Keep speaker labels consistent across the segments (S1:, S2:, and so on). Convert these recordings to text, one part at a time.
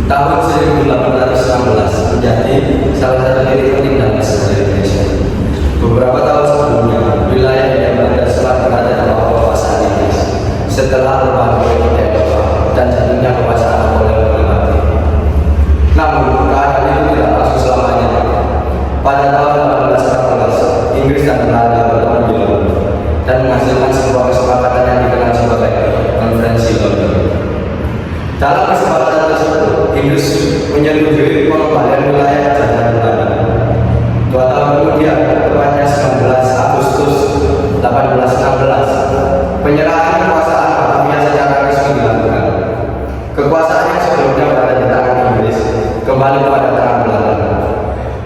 S1: Tahun 1816 menjadi salah satu titik penting dalam sejarah Indonesia. Beberapa tahun sebelumnya, wilayah yang berada sempat berada dalam kekuasaan Inggris setelah berbagai politik Eropa dan jatuhnya kekuasaan Napoleon Bonaparte. Namun, keadaan itu tidak langsung selamanya. Pada tahun 1814, Inggris dan Belanda bertemu di London dan menghasilkan sebuah kesepakatan yang dikenal sebagai Konferensi London. Dalam kesepakatan tersebut, Inggris menyetujui pengembalian wilayah jajahan Belanda. 2 tahun kemudian, tepatnya 19 Agustus 1816, penyerahan kekuasaan Batavia secara resmi dilakukan. Kekuasaan yang sebelumnya berada di tangan Inggris kembali kepada tangan Belanda.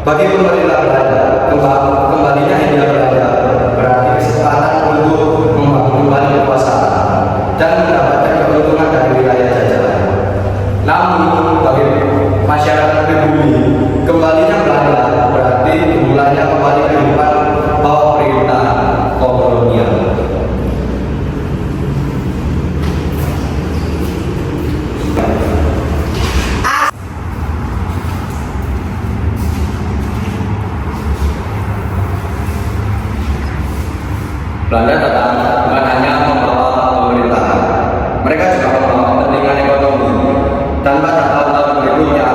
S1: Bagi pemerintah Belanda, kembalinya Hindia Belanda berarti kesempatan untuk membangun kembali kekuasaan dan mendapatkan keuntungan dari wilayah jajahan. Namun, bagi masyarakat pribumi, kembalinya Belanda berarti dimulainya kembali kehidupan bawah perintah kolonial. Belanda datang bukan hanya membawa pemerintahan, mereka juga membawa kepentingan ekonomi. Dan pada tahun-tahun berikutnya,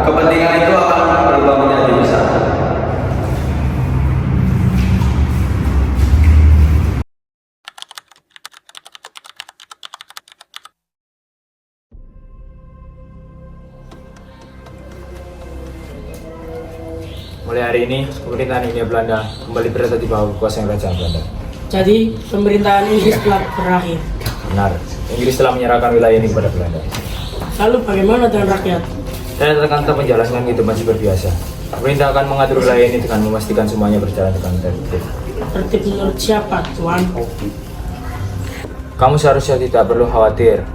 S1: kepentingan itu akan berubah menjadi besar.
S2: Mulai hari ini, pemerintahan Hindia Belanda kembali berada di bawah kekuasaan Kerajaan Belanda.
S3: Jadi, pemerintahan Inggris telah berakhir.
S2: Benar, Inggris telah menyerahkan wilayah ini kepada Belanda.
S3: Lalu bagaimana dengan rakyat?
S2: Dan akan tetap menjalankan kehidupan seperti biasa. Pemerintah akan mengatur wilayah ini dengan memastikan semuanya berjalan dengan tertib.
S3: Tertib menurut siapa, Tuan?
S2: Kamu seharusnya tidak perlu khawatir.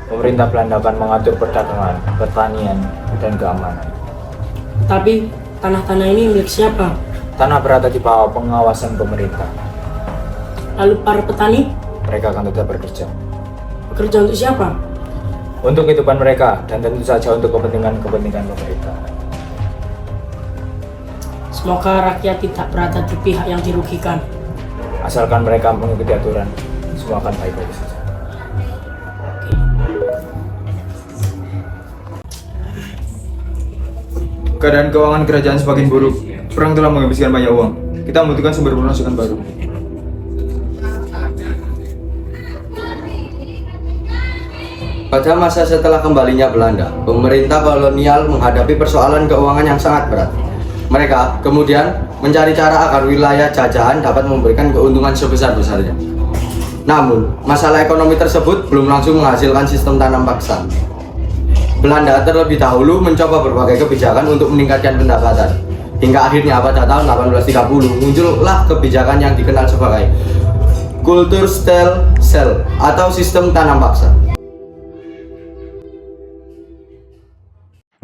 S2: Pemerintah Belanda akan mengatur perdagangan, pertanian, dan keamanan.
S3: Tapi, tanah-tanah ini milik siapa?
S2: Tanah berada di bawah pengawasan pemerintah.
S3: Lalu para petani?
S2: Mereka akan tetap bekerja.
S3: Bekerja untuk siapa?
S2: Untuk kehidupan mereka, dan tentu saja untuk kepentingan-kepentingan pemerintah.
S3: Semoga rakyat tidak berada di pihak yang dirugikan.
S2: Asalkan mereka mengikuti aturan, semua akan baik-baik saja.
S4: Keadaan keuangan kerajaan semakin buruk. Perang telah menghabiskan banyak uang. Kita membutuhkan sumber pemasukan baru.
S1: Pada masa setelah kembalinya Belanda, pemerintah kolonial menghadapi persoalan keuangan yang sangat berat. Mereka kemudian mencari cara agar wilayah jajahan dapat memberikan keuntungan sebesar-besarnya. Namun, masalah ekonomi tersebut belum langsung menghasilkan sistem tanam paksa. Belanda terlebih dahulu mencoba berbagai kebijakan untuk meningkatkan pendapatan. Hingga akhirnya pada tahun 1830 muncullah kebijakan yang dikenal sebagai Kulturstelsel atau sistem tanam paksa.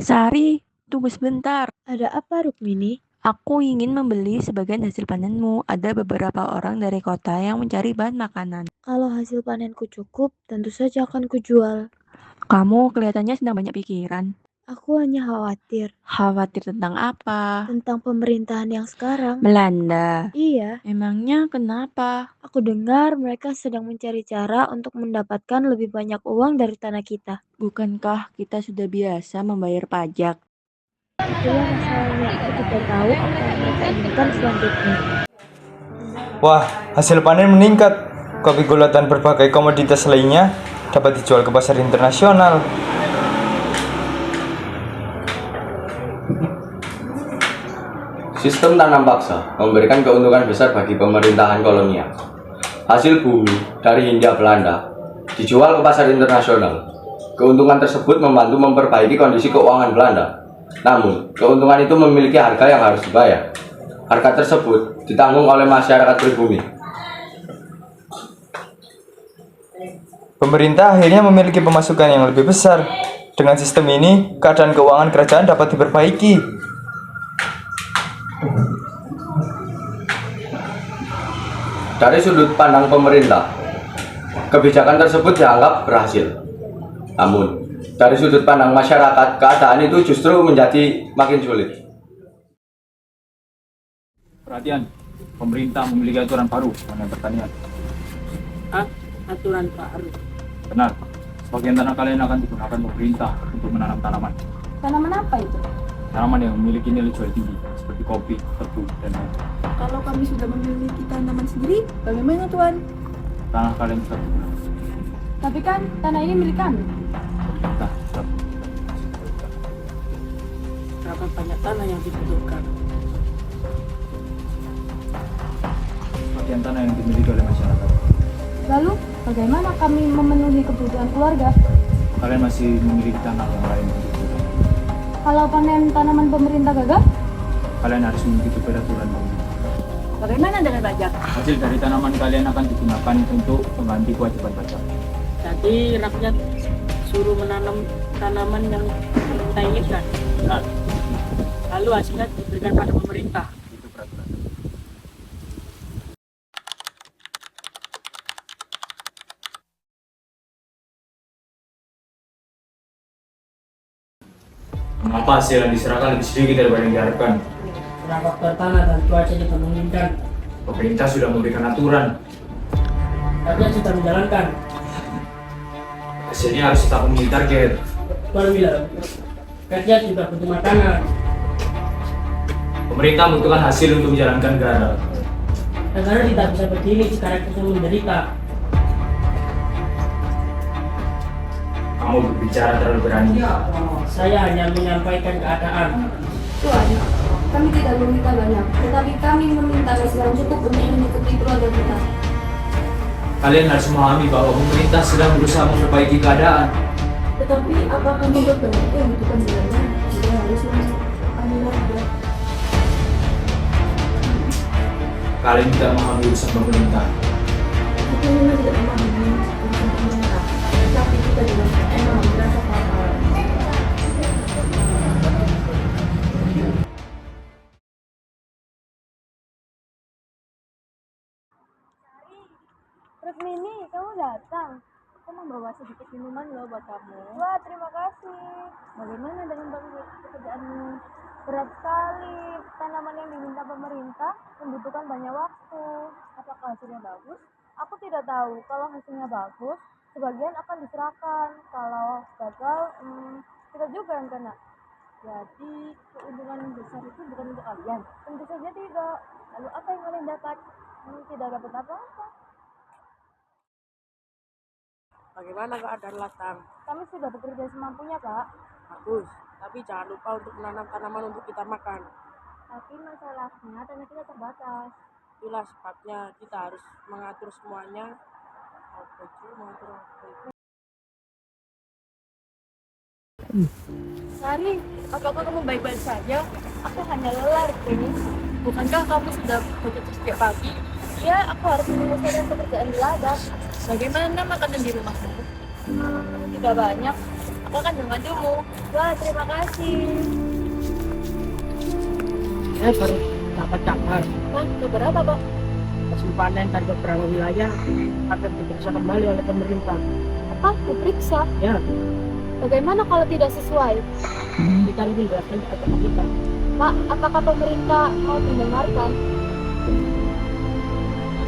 S5: Sari, tunggu sebentar.
S6: Ada apa, Rukmini?
S5: Aku ingin membeli sebagian hasil panenmu. Ada beberapa orang dari kota yang mencari bahan makanan.
S6: Kalau hasil panenku cukup, tentu saja akan kujual.
S5: Kamu kelihatannya sedang banyak pikiran.
S6: Aku hanya khawatir
S5: Khawatir tentang apa?
S6: tentang pemerintahan yang sekarang.
S5: Belanda.
S6: Iya,
S5: Emangnya kenapa?
S6: aku dengar mereka sedang mencari cara untuk mendapatkan lebih banyak uang dari tanah kita.
S5: Bukankah kita sudah biasa membayar pajak?
S6: Itulah masalahnya, aku tidak tahu apa yang mereka inginkan selanjutnya.
S4: Wah, hasil panen meningkat. Kopi gula dan berbagai komoditas lainnya dapat dijual ke pasar internasional.
S1: Sistem tanam paksa memberikan keuntungan besar bagi pemerintahan kolonial. Hasil bumi dari Hindia Belanda dijual ke pasar internasional. Keuntungan tersebut membantu memperbaiki kondisi keuangan Belanda. Namun, keuntungan itu memiliki harga yang harus dibayar. Harga tersebut ditanggung oleh masyarakat pribumi.
S4: Pemerintah akhirnya memiliki pemasukan yang lebih besar. Dengan sistem ini, keadaan keuangan kerajaan dapat diperbaiki.
S1: Dari sudut pandang pemerintah, kebijakan tersebut dianggap berhasil. Namun, dari sudut pandang masyarakat, keadaan itu justru menjadi makin sulit.
S2: Perhatian, pemerintah memiliki aturan baru mengenai pertanian.
S3: Ah, aturan baru.
S2: Benar, sebagian tanah kalian akan digunakan pemerintah untuk menanam tanaman.
S7: Tanaman apa itu?
S2: Tanaman yang memiliki nilai jual tinggi, seperti kopi, tebu, dan lain.
S7: Kalau kami sudah memiliki tanaman sendiri, bagaimana Tuan?
S2: Tanah kalian tetap digunakan.
S7: Tapi kan tanah ini milik kami.
S2: Pemerintah tetap.
S3: Berapa banyak tanah yang dibutuhkan?
S2: Sebagian tanah yang dimiliki oleh masyarakat.
S7: Lalu, bagaimana kami memenuhi kebutuhan keluarga?
S2: Kalian masih memiliki tanah yang lain untuk kebutuhan.
S7: Kalau panen tanaman pemerintah gagal,
S2: Kalian harus mengikuti peraturan pemerintah.
S7: bagaimana dengan pajak?
S2: Hasil dari tanaman kalian akan digunakan untuk mengganti kewajiban pajak.
S3: Jadi rakyat suruh menanam tanaman yang kita inginkan.
S2: Benar,
S3: Lalu hasilnya diberikan pada pemerintah.
S2: itu peraturan. Mengapa hasil yang diserahkan lebih sedikit daripada yang diharapkan?
S3: Karena faktor tanah dan cuaca tidak memungkinkan.
S2: Pemerintah sudah memberikan aturan.
S3: Rakyat sudah menjalankan.
S2: Hasilnya harus tetap memenuhi target.
S3: Tuan bilang, rakyat juga butuh makanan.
S2: Pemerintah membutuhkan hasil untuk menjalankan negara.
S3: Negara tidak bisa berdiri jika rakyatnya menderita.
S2: Kamu berbicara terlalu berani.
S3: Saya hanya menyampaikan keadaan.
S7: Tuan, kami tidak meminta banyak, tetapi kami meminta hasil yang cukup untuk mengikuti keluarga kita.
S2: Kalian harus memahami bahwa pemerintah sedang berusaha memperbaiki keadaan.
S7: Tetapi apakah menurut itu yang butuhkan sebenarnya? Kita harus memahami warga.
S2: Kalian tidak memahami urusan pemerintah.
S7: Kita memang tidak memahami urusan pemerintah, tapi kita juga memang merasa apa-apa.
S6: Rukmini, kamu datang. Aku membawa sedikit minuman loh buat kamu. Wah, terima kasih. Bagaimana dengan pekerjaanmu? Berat sekali. Tanaman yang diminta pemerintah membutuhkan banyak waktu. Apakah hasilnya bagus? Aku tidak tahu. Kalau hasilnya bagus, sebagian akan diserahkan. Kalau gagal, kita juga yang kena. Jadi, keuntungan besar itu bukan untuk kalian. Tentu saja tidak. Lalu apa yang kalian dapat? Tidak dapat apa-apa.
S3: Bagaimana keadaan latang?
S6: Kami sudah bekerja semampunya, Kak.
S3: Bagus, tapi jangan lupa untuk menanam tanaman untuk kita makan.
S6: Tapi masalahnya tanah kita terbatas.
S3: Itulah sebabnya kita harus mengatur semuanya. Apa itu mengatur apa itu?
S6: Sari, apakah kamu baik-baik saja? Aku hanya lelah, Rukmini. Bukankah kamu sudah bekerja setiap pagi? Iya, aku harus menyelesaikan pekerjaan di ladang. Bagaimana makanan di rumahmu? Tidak banyak. Aku akan membantumu. Wah, terima kasih.
S3: Saya baru dapat kabar.
S6: Wah, keberapa, Pak?
S3: Hasil panen dari beberapa wilayah akan diperiksa kembali oleh pemerintah.
S6: Apa? Diperiksa?
S3: Ya,
S6: Bagaimana kalau tidak sesuai?
S3: kita lebih jelaskan kepada kita.
S6: Pak, apakah pemerintah mau mendengarkan?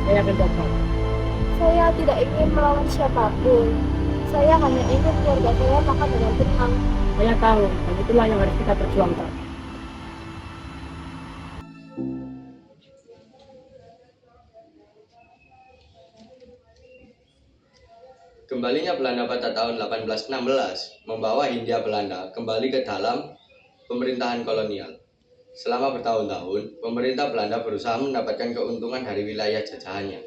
S3: Saya akan dapat.
S6: Saya tidak ingin melawan siapapun. Saya hanya ingin keluarga saya makan dengan tenang.
S3: Saya tahu, dan itulah yang harus kita perjuangkan.
S1: Kembalinya Belanda pada tahun 1816 membawa Hindia Belanda kembali ke dalam pemerintahan kolonial. Selama bertahun-tahun, pemerintah Belanda berusaha mendapatkan keuntungan dari wilayah jajahannya.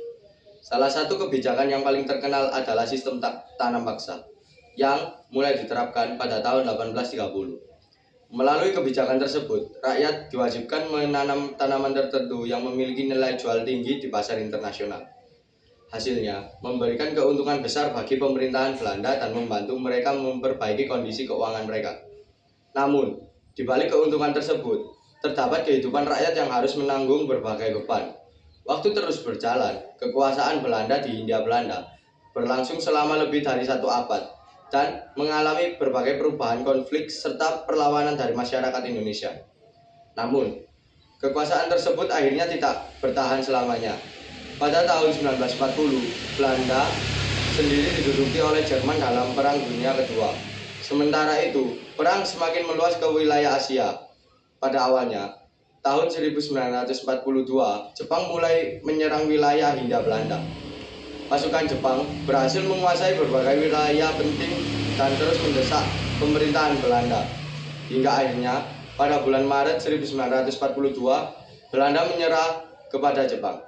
S1: Salah satu kebijakan yang paling terkenal adalah sistem tanam paksa yang mulai diterapkan pada tahun 1830. Melalui kebijakan tersebut, rakyat diwajibkan menanam tanaman tertentu yang memiliki nilai jual tinggi di pasar internasional. Hasilnya, memberikan keuntungan besar bagi pemerintahan Belanda dan membantu mereka memperbaiki kondisi keuangan mereka. Namun, di balik keuntungan tersebut, terdapat kehidupan rakyat yang harus menanggung berbagai beban. Waktu terus berjalan, kekuasaan Belanda di Hindia Belanda berlangsung selama lebih dari 1 abad dan mengalami berbagai perubahan, konflik, serta perlawanan dari masyarakat Indonesia. Namun, kekuasaan tersebut akhirnya tidak bertahan selamanya. Pada tahun 1940, Belanda sendiri diduduki oleh Jerman dalam Perang Dunia Kedua. Sementara itu, perang semakin meluas ke wilayah Asia. Pada awalnya, tahun 1942, Jepang mulai menyerang wilayah Hindia Belanda. Pasukan Jepang berhasil menguasai berbagai wilayah penting dan terus mendesak pemerintahan Belanda. Hingga akhirnya, pada bulan Maret 1942, Belanda menyerah kepada Jepang.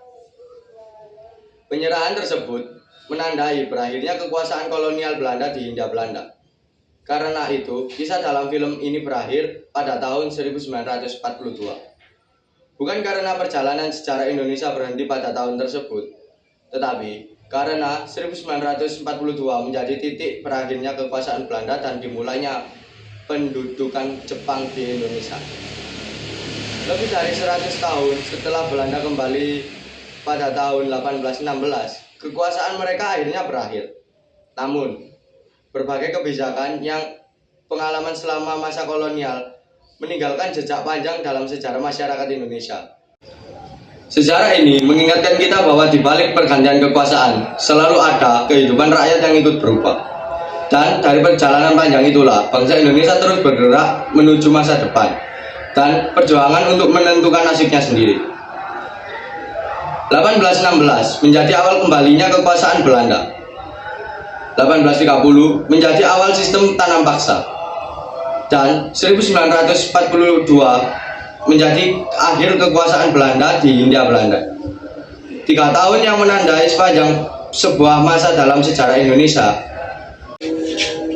S1: Penyerahan tersebut menandai berakhirnya kekuasaan kolonial Belanda di Hindia Belanda. Karena itu, kisah dalam film ini berakhir pada tahun 1942. Bukan karena perjalanan sejarah Indonesia berhenti pada tahun tersebut, tetapi karena 1942 menjadi titik berakhirnya kekuasaan Belanda dan dimulainya pendudukan Jepang di Indonesia. Lebih dari 100 tahun setelah Belanda kembali pada tahun 1816, kekuasaan mereka akhirnya berakhir. Namun, berbagai kebijakan yang pengalaman selama masa kolonial meninggalkan jejak panjang dalam sejarah masyarakat Indonesia. Sejarah ini mengingatkan kita bahwa di balik pergantian kekuasaan selalu ada kehidupan rakyat yang ikut berubah. Dan dari perjalanan panjang itulah bangsa Indonesia terus bergerak menuju masa depan dan perjuangan untuk menentukan nasibnya sendiri. 1816 menjadi awal kembalinya kekuasaan Belanda. 1830 menjadi awal sistem tanam paksa. Dan 1942 menjadi akhir kekuasaan Belanda di Hindia Belanda. 3 tahun yang menandai sepanjang sebuah masa dalam sejarah Indonesia.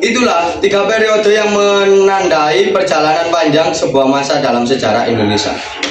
S1: Itulah 3 periode yang menandai perjalanan panjang sebuah masa dalam sejarah Indonesia.